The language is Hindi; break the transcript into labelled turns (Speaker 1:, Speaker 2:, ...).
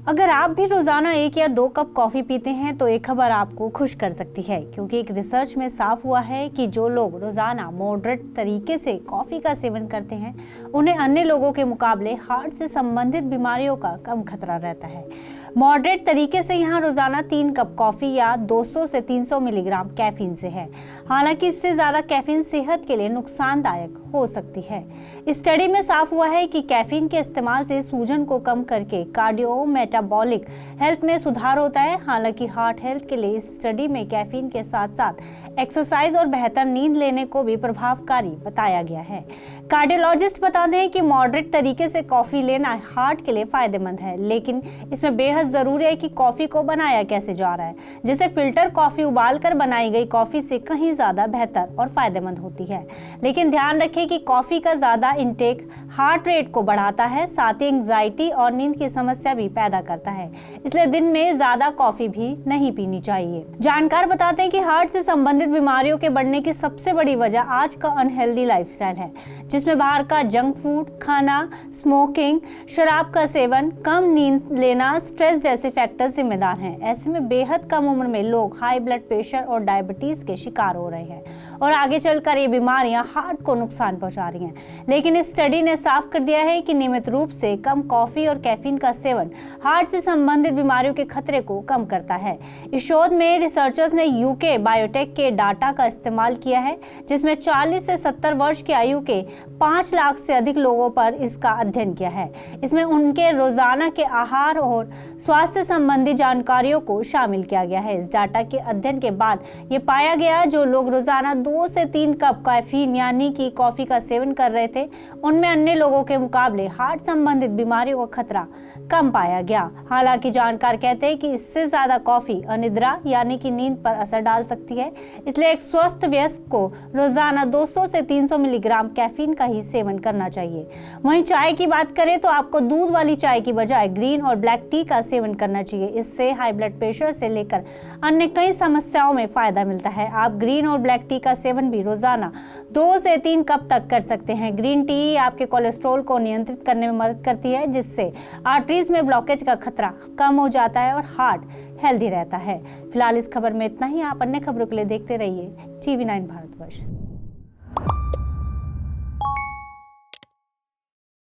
Speaker 1: अगर आप भी रोजाना 1 या 2 कप कॉफी पीते हैं तो एक खबर आपको खुश कर सकती है, क्योंकि एक रिसर्च में साफ हुआ है कि जो लोग रोजाना मॉडरेट तरीके से कॉफी का सेवन करते हैं उन्हें अन्य लोगों के मुकाबले हार्ट से संबंधित बीमारियों का कम खतरा रहता है। मॉडरेट तरीके से यहाँ रोजाना 3 कप कॉफी या 200 से 300 मिलीग्राम कैफीन से है। हालांकि इससे ज्यादा कैफीन सेहत के लिए नुकसानदायक हो सकती है। स्टडी में साफ हुआ है कि कैफीन के इस्तेमाल से सूजन को कम करके कार्डियो मेटाबॉलिक हेल्थ में सुधार होता है। हालांकि हार्ट हेल्थ के लिए इस स्टडी में कैफीन के साथ साथ एक्सरसाइज और बेहतर नींद लेने को भी प्रभावकारी बताया गया है। कार्डियोलॉजिस्ट बताते हैं कि मॉडरेट तरीके से कॉफी लेना हार्ट के लिए फायदेमंद है, लेकिन इसमें बेहद जरूरी है कि कॉफी को बनाया कैसे जा रहा है। जैसे फिल्टर कॉफी उबालकर बनाई गई कॉफी से कहीं ज्यादा बेहतर और फायदेमंद होती है, लेकिन ध्यान रखें कि कॉफी का ज्यादा इंटेक हार्ट रेट को बढ़ाता है, साथ ही एंजाइटी और नींद की समस्या भी पैदा करता है। इसलिए दिन में ज्यादा कॉफी भी नहीं पीनी चाहिए। जानकार बताते हैं कि हार्ट से संबंधित बीमारियों के बढ़ने की सबसे बड़ी वजह आज का अनहेल्दी लाइफस्टाइल है, जिसमें बाहर का जंक फूड खाना, स्मोकिंग, शराब का सेवन, कम नींद लेना, स्ट्रेस जैसे फैक्टर्स जिम्मेदार हैं। ऐसे में बेहद कम उम्र में लोग हाई ब्लड प्रेशर और डायबिटीज के शिकार हो रहे हैं और आगे चलकर ये बीमारियां हार्ट को नुकसान पहुंचा रही हैं। लेकिन इस स्टडी ने साफ कर दिया है कि नियमित रूप से कम कॉफी और कैफीन का सेवन हार्ट से संबंधित बीमारियों के खतरे को कम करता है। इस शोध में रिसर्चर्स ने यूके बायोटेक के डाटा का इस्तेमाल किया है, जिसमें 40 से 70 वर्ष की आयु के 5 लाख से अधिक लोगों पर इसका अध्ययन किया है। इसमें उनके रोजाना के आहार और स्वास्थ्य संबंधी जानकारियों को शामिल किया गया है। इस डाटा के अध्ययन के बाद ये पाया गया जो लोग रोजाना 2 से 3 कप कैफीन यानी कि कॉफी का सेवन कर रहे थे, उनमें अन्य लोगों के मुकाबले हार्ट संबंधित बीमारियों का खतरा कम पाया गया। हालांकि जानकार कहते हैं कि इससे ज्यादा कॉफी अनिद्रा यानी कि नींद पर असर डाल सकती है, इसलिए एक स्वस्थ वयस्क को रोजाना 200 से 300 मिलीग्राम कैफीन का ही सेवन करना चाहिए। वहीं चाय की बात करें तो आपको दूध वाली चाय की बजाय ग्रीन और ब्लैक टी का सेवन करना चाहिए। इससे हाई ब्लड प्रेशर से लेकर अन्य कई समस्याओं में फायदा मिलता है। आप ग्रीन और ब्लैक टी का सेवन भी रोजाना 2 से 3 कप तक कर सकते हैं। ग्रीन टी आपके कोलेस्ट्रॉल को नियंत्रित करने में मदद करती है, जिससे आर्टरीज में ब्लॉकेज का खतरा कम हो जाता है और हार्ट हेल्दी रहता है। फिलहाल इस खबर में इतना ही। आप अन्य खबरों के लिए देखते रहिए TV9 भारतवर्ष।